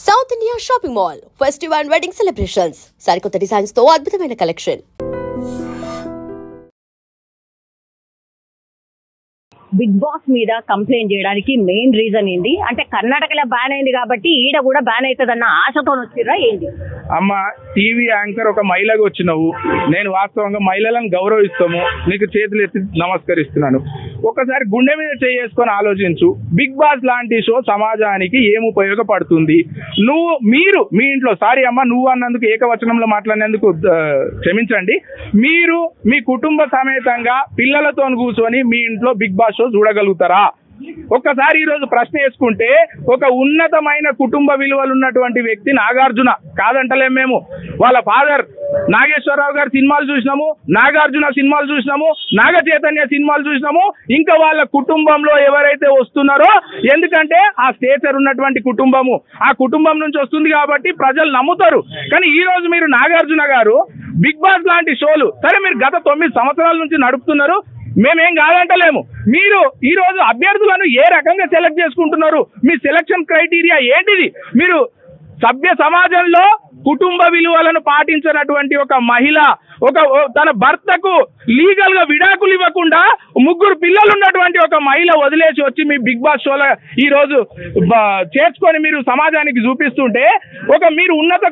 South India shopping mall festival and wedding celebrations సరికొత్త designs తో అద్భుతమైన కలెక్షన్. బిగ్ బాస్ మీద కంప్లైంట్ చేయడానికి మెయిన్ రీజన్ ఏంటి అంటే కర్ణాటకలో బ్యాన్ అయింది కాబట్టి ఈడ కూడా బ్యాన్ అవుతుందన్న ఆశతో వచ్చిర్రా ఏంటి? అమ్మ టీవీ యాంకర్ ఒక మహిళగా వచ్చినావు, నేను వాస్తవంగా మహిళలను గౌరవిస్తాము, నీకు చేతులు ఎత్తి నమస్కరిస్తున్నాను. ఒకసారి గుండె మీద చేసుకొని ఆలోచించు, బిగ్ బాస్ లాంటి షో సమాజానికి ఏం ఉపయోగపడుతుంది? మీరు మీ ఇంట్లో, సారీ అమ్మ నువ్వు అన్నందుకు ఏకవచనంలో మాట్లాడినందుకు క్షమించండి, మీరు మీ కుటుంబ సమేతంగా పిల్లలతో కూర్చొని మీ ఇంట్లో బిగ్ బాస్ షో చూడగలుగుతారా? ఒక్కసారి ఈ రోజు ప్రశ్న వేసుకుంటే, ఒక ఉన్నతమైన కుటుంబ విలువలు ఉన్నటువంటి వ్యక్తి నాగార్జున, కాదంటలేం మేము, వాళ్ళ ఫాదర్ నాగేశ్వరరావు గారి సినిమాలు చూసినాము, నాగార్జున సినిమాలు చూసినాము, నాగ చైతన్య సినిమాలు చూసినాము, ఇంకా వాళ్ళ కుటుంబంలో ఎవరైతే వస్తున్నారో, ఎందుకంటే ఆ స్టేచర్ ఉన్నటువంటి కుటుంబము, ఆ కుటుంబం నుంచి వస్తుంది కాబట్టి ప్రజలు నమ్ముతారు. కానీ ఈ రోజు మీరు నాగార్జున గారు బిగ్ బాస్ లాంటి షోలు, సరే మీరు గత 9 సంవత్సరాల నుంచి నడుపుతున్నారు, మేమేం కాదంటలేము, మీరు ఈ రోజు అభ్యర్థులను ఏ రకంగా సెలెక్ట్ చేసుకుంటున్నారు? మీ సెలక్షన్ క్రైటీరియా ఏంటిది? మీరు సభ్య సమాజంలో కుటుంబ విలువలను పాటించినటువంటి ఒక మహిళ, తన భర్తకు లీగల్ గా విడాకులు ఇవ్వకుండా 3 పిల్లలు ఉన్నటువంటి ఒక మహిళ వదిలేసి వచ్చి మీ బిగ్ బాస్ షోలో ఈ రోజు చేర్చుకొని మీరు సమాజానికి చూపిస్తుంటే, మీరు ఉన్నత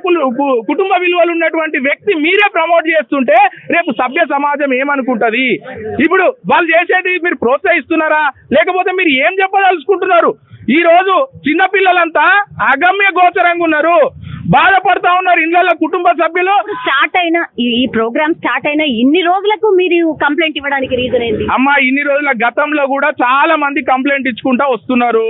కుటుంబ విలువలు ఉన్నటువంటి వ్యక్తి మీరే ప్రమోట్ చేస్తుంటే రేపు సభ్య సమాజం ఏమనుకుంటది? ఇప్పుడు వాళ్ళు చేసేది మీరు ప్రోత్సహిస్తున్నారా, లేకపోతే మీరు ఏం చెప్పదలుచుకుంటున్నారు? ఈ రోజు చిన్నపిల్లలంతా అగమ్య గోచరంగా ఉన్నారు, బాధపడతా ఉన్నారు ఇళ్ళల్లో కుటుంబ సభ్యులు. స్టార్ట్ అయిన ఈ ప్రోగ్రామ్ స్టార్ట్ అయిన ఇన్ని రోజులకు మీరు కంప్లైంట్ ఇవ్వడానికి రీజన్ ఏంటి? అమ్మా ఇన్ని రోజుల గతంలో కూడా చాలా మంది కంప్లైంట్ ఇచ్చుకుంటా వస్తున్నారు,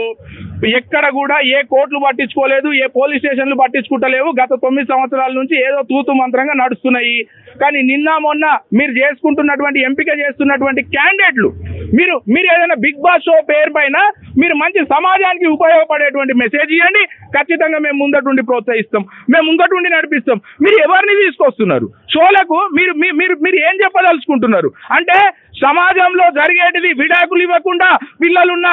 ఎక్కడ కూడా ఏ కోర్టులు పట్టించుకోలేదు, ఏ పోలీస్ స్టేషన్లు పట్టించుకుంటలేవు. గత 9 సంవత్సరాల నుంచి ఏదో తూతు మంత్రంగా నడుస్తున్నాయి. కానీ నిన్న మొన్న మీరు చేసుకుంటున్నటువంటి ఎంపిక చేస్తున్నటువంటి క్యాండిడేట్లు, మీరు ఏదైనా బిగ్ బాస్ షో పేరు పైన మీరు మంచి సమాజానికి ఉపయోగపడేటువంటి మెసేజ్ ఇవ్వండి, ఖచ్చితంగా మేము ముందటుండి ప్రోత్సహిస్తాం, మేము ముందటుండి నడిపిస్తాం. మీరు ఎవరిని తీసుకొస్తున్నారు షోలకు? మీరు ఏం చెప్పదలుచుకుంటున్నారు? అంటే సమాజంలో జరిగేటిది విడాకులు ఇవ్వకుండా పిల్లలున్న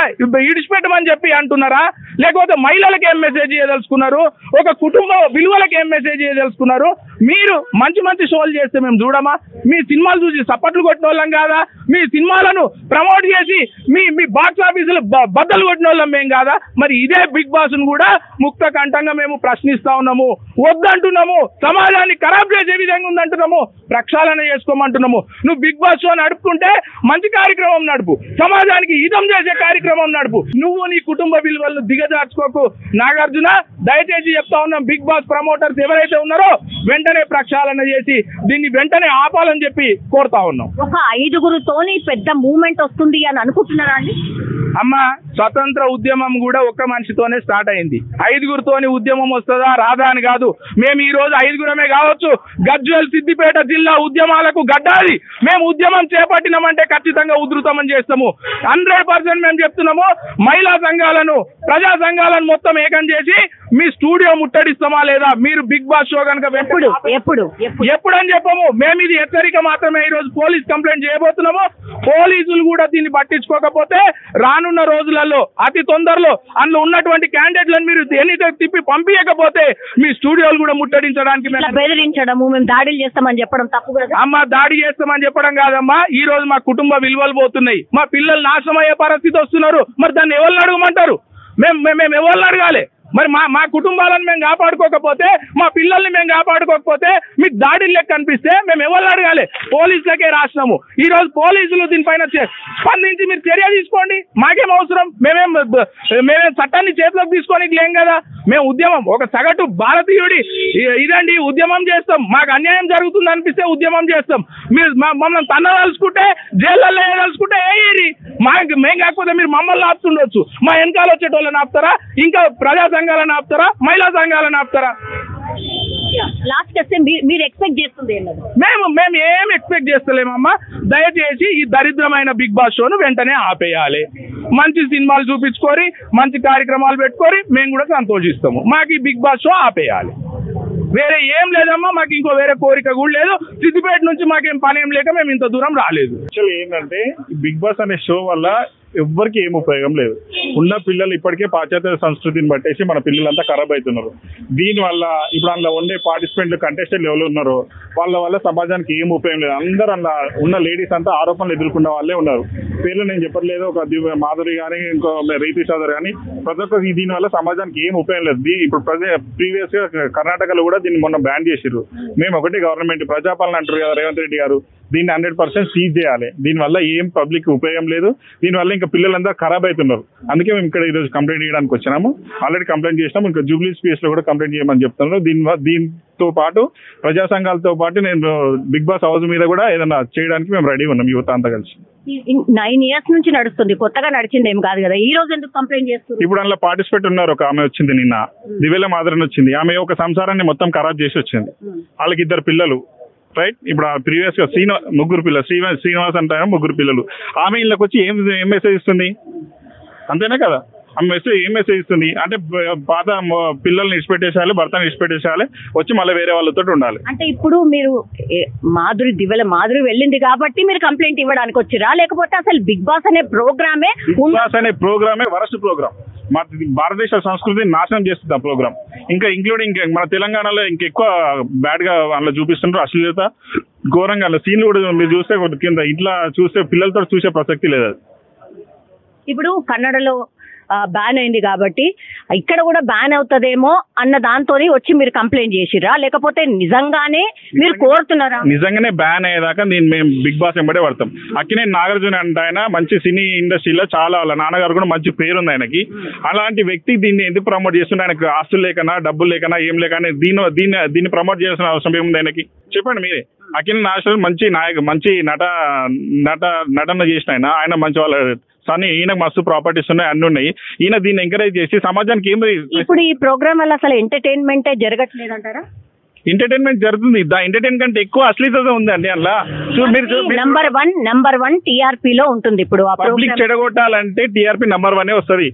ఇడిచిపెట్టమని చెప్పి అంటున్నారా, లేకపోతే మహిళలకు ఏం మెసేజ్ చేయదలుచుకున్నారు? ఒక కుటుంబ విలువలకు ఏం మెసేజ్ చేయదలుచుకున్నారు? మీరు మంచి మంచి షోలు చేస్తే మేము చూడమా? మీ సినిమాలు చూసి సప్పట్లు కొట్టిన వాళ్ళం కాదా? మీ సినిమాలను ప్రమోట్ చేసి మీ బాక్స్ ఆఫీసులు బద్దలు కొట్టిన వాళ్ళం మేము కాదా? మరి ఇదే బిగ్ బాస్ ను కూడా ముక్త కంఠంగా మేము ప్రశ్నిస్తా ఉన్నాము, వద్దంటున్నాము, సమాజాన్ని ఖరాబ్ చేసే విధంగా ఉందంటున్నాము, ప్రక్షాళన చేసుకోమంటున్నాము. నువ్వు బిగ్ బాస్ షో నడుపుకుంటే మంచి కార్యక్రమం నడుపు, సమాజానికి హితం చేసే కార్యక్రమం నడుపు, నువ్వు నీ కుటుంబ విలువలను దిగజార్చుకోకు. నాగార్జున దయచేసి చెప్తా ఉన్నాం, బిగ్ బాస్ ప్రమోటర్స్ ఎవరైతే ఉన్నారో వెంటనే ప్రక్షాళన చేసి దీన్ని వెంటనే ఆపాలని చెప్పి కోరుతా ఉన్నాం. ఒక 5గురితోని పెద్ద మూవ్మెంట్ వస్తుంది అని అనుకుంటున్నారా అండి? అమ్మ స్వతంత్ర ఉద్యమం కూడా ఒక్క మనిషితోనే స్టార్ట్ అయింది, 5గురితోని ఉద్యమం వస్తుందా రాదా అని కాదు. మేము ఈ రోజు 5గురమే కావచ్చు, గజ్వేల్ సిద్దిపేట జిల్లా ఉద్యమాలకు గడ్డాది. మేము ఉద్యమం చేపట్టినామంటే ఖచ్చితంగా ఉధృతమని చేస్తాము. 100% మేము చెప్తున్నాము. మహిళా సంఘాలను, ప్రజా సంఘాలను మొత్తం ఏకం చేసి మీ స్టూడియో ముట్టడిస్తామా లేదా? మీరు బిగ్ బాస్ షో కనుక ఎప్పుడు అని చెప్పము. మేము ఇది హెచ్చరిక మాత్రమే. ఈ రోజు పోలీస్ కంప్లైంట్ చేయబోతున్నాము. పోలీసులు కూడా దీన్ని పట్టించుకోకపోతే రానున్న రోజులలో అతి తొందరలో అందులో ఉన్నటువంటి క్యాండిడేట్లను మీరు ఎన్నికలు తిప్పి పంపించకపోతే మీ స్టూడియోలు కూడా ముట్టడించడానికి బెదిరించడము, మేము దాడులు చేస్తామని చెప్పడం తప్పు కదా అమ్మా. దాడి చేస్తామని చెప్పడం కాదమ్మా. ఈ రోజు మా కుటుంబ విలువలు పోతున్నాయి, మా పిల్లలు నాశనం అయ్యే పరిస్థితి వస్తున్నారు. మరి దాన్ని ఎవరిని అడగమంటారు? మేము ఎవరిని అడగాలి? మరి మా కుటుంబాలను మేము కాపాడుకోకపోతే, మా పిల్లల్ని మేము కాపాడుకోకపోతే మీకు దాడులు లెక్క అనిపిస్తే మేము ఎవరిని అడగాలి? పోలీసులకే రాసినాము. ఈ రోజు పోలీసులు దీనిపైన స్పందించి మీరు చర్య తీసుకోండి, మాకేం అవసరం? మేమేం చట్టాన్ని చేతిలోకి తీసుకోనికి లేం కదా. మేము ఉద్యమం, ఒక సగటు భారతీయుడి ఇదండి ఉద్యమం చేస్తాం. మాకు అన్యాయం జరుగుతుంది అనిపిస్తే ఉద్యమం చేస్తాం. మీరు మమ్మల్ని తన్నదలుచుకుంటే, జైళ్ళల్లో వేయదలుచుకుంటే వేయరి, మేము కాకపోతే మీరు మమ్మల్ని ఆపుతుండొచ్చు. మా వెనకాల వచ్చేటోళ్ళని ఆపుతారా? ఇంకా ప్రజా సంఘాలను ఆపుతారా? మహిళా సంఘాలను ఆపుతారా? లాస్ట్ వస్తే మీరు ఎక్స్పెక్ట్ చేస్తుంది మేము ఏం ఎక్స్పెక్ట్ చేస్తలేమమ్మా. దయచేసి ఈ దరిద్రమైన బిగ్ బాస్ షోను వెంటనే ఆపేయాలి. మంచి సినిమాలు చూపించుకొని, మంచి కార్యక్రమాలు పెట్టుకొని మేము కూడా సంతోషిస్తాము. మాకు ఈ బిగ్ బాస్ షో ఆపేయాలి. వేరే ఏం లేదమ్మా, మాకు ఇంకో వేరే కోరిక కూడా లేదు. సిద్దిపేట నుంచి మాకేం పని ఏం లేక మేము ఇంత దూరం రాలేదు. యాక్చువల్లీ ఏంటంటే బిగ్ బాస్ అనే షో వల్ల ఎవ్వరికి ఏం ఉపయోగం లేదు. ఉన్న పిల్లలు ఇప్పటికే పాశ్చాత్య సంస్కృతిని పట్టేసి మన పిల్లలంతా ఖరాబ్ అవుతున్నారు. దీనివల్ల ఇప్పుడు అందులో ఉండే పార్టిసిపెంట్లు కంటెస్టెంట్లు ఎవరు ఉన్నారో వాళ్ళ వల్ల సమాజానికి ఏం ఉపయోగం లేదు. అందరూ అందులో ఉన్న లేడీస్ అంతా ఆరోపణలు ఎదుర్కొన్న వాళ్ళే ఉన్నారు. పేర్లు నేను చెప్పట్లేదు, ఒక మాధురి కానీ ఇంకో రీతి చౌదరి కానీ ప్రతి ఒక్క దీనివల్ల సమాజానికి ఏం ఉపయోగం లేదు. ఇప్పుడు ప్రీవియస్ గా కర్ణాటకలో కూడా దీన్ని మొన్న బ్యాన్ చేసిర్రు. మేము ఒకటి గవర్నమెంట్ ప్రజాపాలన అంటారు కదా రేవంత్ రెడ్డి గారు, దీన్ని 100% సీజ్ చేయాలి. దీనివల్ల ఏం పబ్లిక్ ఉపయోగం లేదు. దీనివల్ల ఇంకా పిల్లలంతా ఖరాబ్ అవుతున్నారు. అందుకే మేము ఇక్కడ ఈరోజు కంప్లైంట్ చేయడానికి వచ్చినాము. ఆల్రెడీ కంప్లైంట్ చేసినాము, ఇంకా జూబ్లీ స్పేస్ లో కూడా కంప్లైంట్ చేయమని చెప్తున్నారు. దీంతో పాటు ప్రజా సంఘాలతో పాటు నేను బిగ్ బాస్ హౌస్ మీద కూడా ఏదైనా చేయడానికి మేము రెడీ ఉన్నాం, యువత అంతా కలిసి. 9 years నుంచి నడుస్తుంది, కొత్తగా నడిచింది ఏం కాదు కదా. ఈ రోజు ఎందుకు కంప్లైంట్ చేస్తున్నారు? ఇప్పుడు అందులో పార్టిసిపేట్ ఉన్నారు. ఒక ఆమె వచ్చింది నిన్న, దివ్యల మాధురి వచ్చింది. ఆమె ఒక సంసారాన్ని మొత్తం ఖరాబ్ చేసి వచ్చింది. వాళ్ళకి 2 పిల్లలు, రైట్. ఇప్పుడు ప్రీవియస్ గా ముగ్గురు పిల్లలు, శ్రీనివాస్ అంటే 3 పిల్లలు. ఆమె ఇళ్ళకి వచ్చి ఏం మెసేజ్ ఇస్తుంది? అంతేనా కదా? ఆమె ఏం మెసేజ్ ఇస్తుంది అంటే పాత పిల్లల్ని ఇచ్చిపెట్టేసేయాలి, భర్తను ఇచ్చిపెట్టేసేయాలి, వచ్చి మళ్ళీ వేరే వాళ్ళతో ఉండాలి. అంటే ఇప్పుడు మీరు దివ్యల మాధురి వెళ్ళింది కాబట్టి మీరు కంప్లైంట్ ఇవ్వడానికి వచ్చిరా, లేకపోతే అసలు బిగ్ బాస్ అనే ప్రోగ్రామే వరస్ట్ ప్రోగ్రామ్. మా భారతదేశ సంస్కృతిని నాశనం చేస్తుంది ఆ ప్రోగ్రామ్. ఇంకా ఇంక్లూడింగ్ మన తెలంగాణలో ఇంకెక్కువ బ్యాడ్ గా అందులో చూపిస్తుంటారు. అశ్లీలత ఘోరంగా అందులో సీన్లు కూడా మీరు చూస్తే కింద ఇంట్లో చూస్తే పిల్లలతో చూసే ప్రసక్తి లేదు. ఇప్పుడు కన్నడలో బ్యాన్ అయింది కాబట్టి ఇక్కడ కూడా బ్యాన్ అవుతుందేమో అన్న దాంతో వచ్చి మీరు కంప్లైంట్ చేసిరా, లేకపోతే నిజంగానే మీరు కోరుతున్నారా? నిజంగానే బ్యాన్ అయ్యేదాకా మేము బిగ్ బాస్ వెంబడే పడతాం. అక్కినే నాగార్జున అంటే ఆయన మంచి సినీ ఇండస్ట్రీలో చాలా, వాళ్ళ నాన్నగారు కూడా మంచి పేరుంది ఆయనకి. అలాంటి వ్యక్తి దీన్ని ఎందుకు ప్రమోట్ చేస్తుంటే, ఆయనకు ఆస్తులు లేకనా డబ్బులు లేకనా ఏం లేకనా దీన్ని ప్రమోట్ చేయాల్సిన అవసరం ఏముంది ఆయనకి? చెప్పండి మీరే. అఖిల్ నాగేశ్వర్ మంచి మంచి నటన చేసిన ఆయన మంచి వాళ్ళ కానీ ఈయనకు మస్తు ప్రాపర్టీస్ ఉన్నాయి, అన్ని ఉన్నాయి. ఈయన దీన్ని ఎంకరేజ్ చేసి సమాజానికి ఏం. ఇప్పుడు ఈ ప్రోగ్రామ్ వల్ల అసలు ఎంటర్టైన్మెంటే జరగట్లేదు అంటారా? ఎంటర్టైన్మెంట్ జరుగుతుంది, ఎంటర్టైన్ కంటే ఎక్కువ అశ్లీలత ఉంది అండి అందులో. నంబర్ వన్ టీఆర్పీ లో ఉంటుంది. ఇప్పుడు పబ్లిక్ చెడగొట్టాలంటే టీఆర్పీ నంబర్ 1 వస్తుంది.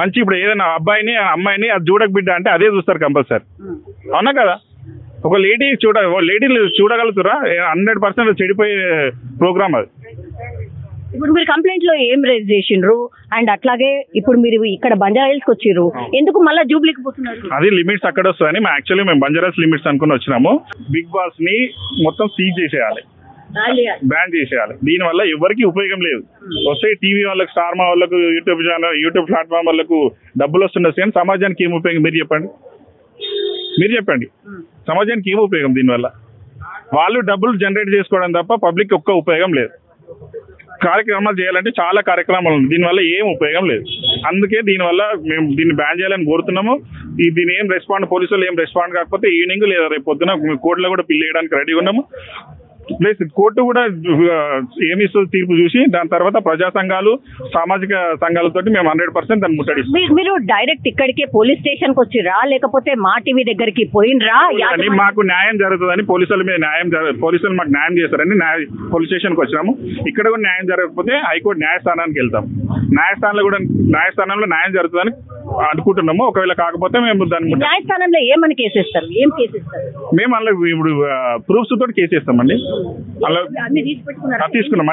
మంచి ఇప్పుడు ఏదైనా అబ్బాయిని అమ్మాయిని అది చూడక బిడ్డ అంటే అదే చూస్తారు కంపల్సరీ. అవునా కదా? ఒక లేడీలు చూడగలుగుతారా? 100% చెడిపోయే ప్రోగ్రామ్ అది. ఇప్పుడు మీరు కంప్లైంట్ లో ఏం రేజ్ చేసిండ్రు, అండ్ అట్లాగే ఇప్పుడు మీరు ఇక్కడ బంజారాహిల్స్ కి వచ్చిర్రు, ఎందుకు మళ్ళీ జూబ్లీకి పోతున్నారు? అది లిమిట్స్ అక్కడ వస్తాయని యాక్చువల్లీ మేము బంజారాహిల్స్ లిమిట్స్ అనుకుని వచ్చినాము. బిగ్ బాస్ ని మొత్తం సీజ్ చేసేయాలి, బ్యాన్ చేసేయాలి. దీని వల్ల ఎవరికి ఉపయోగం లేదు. వస్తే టీవీ వాళ్ళకి, స్టార్ మా వాళ్ళకు, యూట్యూబ్ ప్లాట్ఫామ్ వాళ్ళకు డబ్బులు వస్తుండొచ్చు, కానీ సమాజానికి ఏం ఉపయోగం? మీరు చెప్పండి సమాజానికి ఏం ఉపయోగం దీనివల్ల? వాళ్ళు డబ్బులు జనరేట్ చేసుకోవడం తప్ప పబ్లిక్ ఒక్క ఉపయోగం లేదు. కార్యక్రమాలు చేయాలంటే చాలా కార్యక్రమాలు ఉంది, దీనివల్ల ఏం ఉపయోగం లేదు. అందుకే దీనివల్ల మేము దీన్ని బ్యాన్ చేయాలని కోరుతున్నాము. దీని ఏం పోలీసులు ఏం రెస్పాండ్ కాకపోతే ఈవినింగ్ లేదా రేపు పొద్దున కోర్టులో కూడా పిల్ వేయడానికి రెడీ ఉన్నాము. ప్లస్ కోర్టు కూడా ఏమిస్తుంది తీర్పు చూసి దాని తర్వాత ప్రజా సంఘాలు, సామాజిక సంఘాలతో మేము 100% దాన్ని ముట్టడిస్తాం. మీరు డైరెక్ట్ ఇక్కడికే పోలీస్ స్టేషన్ కి వచ్చిరా, లేకపోతే మా టీవీ దగ్గరికి పోయినరా? మాకు న్యాయం జరుగుతుందని పోలీసులు మాకు న్యాయం చేస్తారని పోలీస్ స్టేషన్ కి వచ్చినాము. ఇక్కడ కూడా న్యాయం జరగకపోతే హైకోర్టు న్యాయస్థానానికి వెళ్తాం. న్యాయస్థానంలో న్యాయం జరుగుతుందని అనుకుంటున్నాము. ఒకవేళ కాకపోతే మేము దాన్ని న్యాయస్థానంలో ఏమని కేసేస్తారు? మేము అలా ఇప్పుడు ప్రూఫ్స్ తోటి కేసేస్తామండి. అలా తీసుకున్నాం,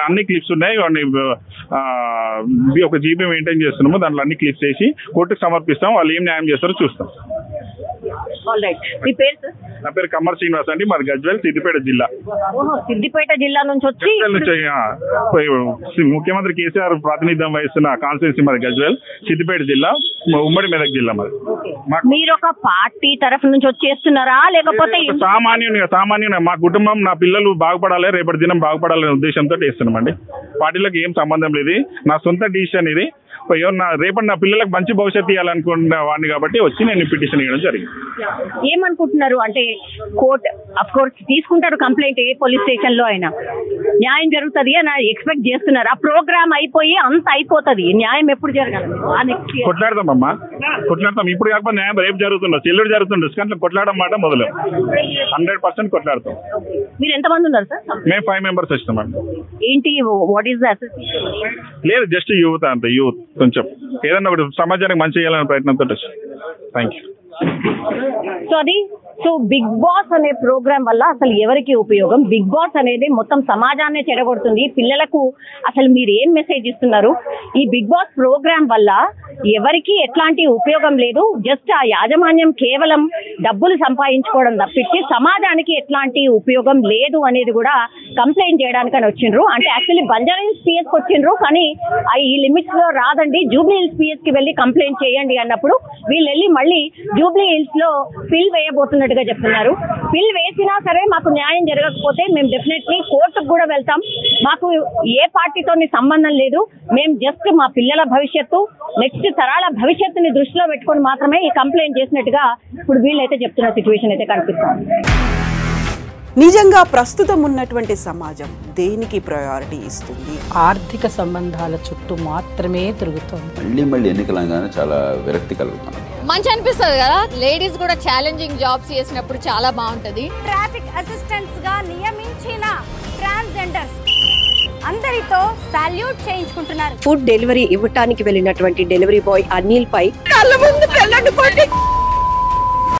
అన్ని క్లిప్స్ ఉన్నాయి. ఒక జీబీ మెయింటైన్ చేస్తున్నాము, దాంట్లో అన్ని క్లిప్స్ వేసి కోర్టుకు సమర్పిస్తాం. వాళ్ళు ఏం న్యాయం చేస్తారో చూస్తాం. నా పేరు కమ్మర్ శ్రీనివాస్ అండి, మాది గజ్వేల్, సిద్దిపేట జిల్లా. సిద్దిపేట జిల్లా నుంచి వచ్చి ముఖ్యమంత్రి కేసీఆర్ ప్రాతినిధ్యం వహిస్తున్న కాన్స్టిట్యున్సీ మాది గజ్వేల్, సిద్దిపేట జిల్లా, ఉమ్మడి మెదక్ జిల్లా మాది. మీరు ఒక పార్టీ తరఫు నుంచి వచ్చేస్తున్నారా, లేకపోతే సామాన్యుని మా కుటుంబం, నా పిల్లలు బాగుపడాలి, రేపటి దినం బాగుపడాలనే ఉద్దేశంతో చేస్తున్నామండి. పార్టీలకు ఏం సంబంధం లేదు, నా సొంత డిసిషన్ ఇది. రేపటి నా పిల్లలకు మంచి భవిష్యత్తు ఇవ్వాలనుకున్న వాడిని కాబట్టి వచ్చి నేను పిటిషన్ ఇవ్వడం జరిగింది. ఏమనుకుంటున్నారు అంటే కోర్టు అఫ్ కోర్స్ తీసుకుంటారు కంప్లైంట్, ఏ పోలీస్ స్టేషన్ లో అయినా న్యాయం జరుగుతుంది అని ఎక్స్పెక్ట్ చేస్తున్నారు. ఆ ప్రోగ్రామ్ అయిపోయి అంత అయిపోతుంది, న్యాయం ఎప్పుడు జరగాలి? కొట్లాడతామమ్మా, కొట్లాడతాం. ఇప్పుడు కాకపోతే న్యాయం రేపు జరుగుతుండొచ్చు, చెల్లుడు జరుగుతుండొచ్చు, కానీ కొట్లాడడం మాట మొదలు 100% కొట్లాడతాం. మీరు ఎంతమంది ఉన్నారు సార్? మేము 5 members వస్తామండి. ఏంటి, వాట్ ఈస్ ద అసోసియేషన్? లేదు, జస్ట్ యూత్ అంతే. యూత్ కొంచెం ఏదన్నా ఒకటి సమాజానికి మంచి చేయాలనే ప్రయత్నంతో. Thank you. సో అది సో బిగ్ బాస్ అనే ప్రోగ్రామ్ వల్ల అసలు ఎవరికి ఉపయోగం? బిగ్ బాస్ అనేది మొత్తం సమాజాన్ని చెడగొడుతుంది. పిల్లలకు అసలు మీరు ఏం మెసేజ్ ఇస్తున్నారు? ఈ బిగ్ బాస్ ప్రోగ్రామ్ వల్ల ఎవరికి ఎట్లాంటి ఉపయోగం లేదు. జస్ట్ ఆ యాజమాన్యం కేవలం డబ్బులు సంపాదించుకోవడం తప్పించి సమాజానికి ఎట్లాంటి ఉపయోగం లేదు అనేది కూడా కంప్లైంట్ చేయడానికని వచ్చిండ్రు. అంటే యాక్చువల్లీ బంజారాహిల్స్ పిఎస్ కి వచ్చిండ్రు, కానీ ఈ లిమిట్స్ లో రాదండి, జూబ్లీ హిల్స్ పిఎస్ కి వెళ్ళి కంప్లైంట్ చేయండి అన్నప్పుడు వీళ్ళు వెళ్ళి మళ్ళీ జూబ్లీ హిల్స్ లో పిల్ వేయబోతున్నట్టుగా చెప్తున్నారు. పిల్ వేసినా సరే మాకు న్యాయం జరగకపోతే మేము డెఫినెట్లీ కోర్టుకు కూడా వెళ్తాం. మాకు ఏ పార్టీతో సంబంధం లేదు. మేము జస్ట్ మా పిల్లల భవిష్యత్తు, నెక్స్ట్ తరాల భవిష్యత్తుని దృష్టిలో పెట్టుకొని మాత్రమే ఈ కంప్లైంట్ చేసినట్టుగా ఇప్పుడు వీళ్ళైతే చెప్తున్న సిచ్యువేషన్ అయితే కనిపిస్తుంది. నిజంగా ప్రస్తుతం ఉన్నటువంటి సమాజం దేనికి ప్రయారిటీ ఇస్తుంది? ఆర్థిక సంబంధాల చుట్టూ మాత్రమే తిరుగుతుంది. మళ్ళీ ఎన్నికలంగానే చాలా విరక్తి కలుగుతుంది. మంచి అనిపిస్తుంది కదా, లేడీస్ కూడా ఛాలెంజింగ్ జాబ్స్ చేసినప్పుడు చాలా బాగుంటది. ట్రాఫిక్ అసిస్టెంట్స్ గా నియమించిన ట్రాన్స్జెండర్స్ అందరితో సాల్యూట్ చేయించుకుంటున్నారు. ఫుడ్ డెలివరీ ఇవ్వటానికి వెళ్ళినటువంటి డెలివరీ బాయ్ అనిల్ పై కళ్ళ ముందు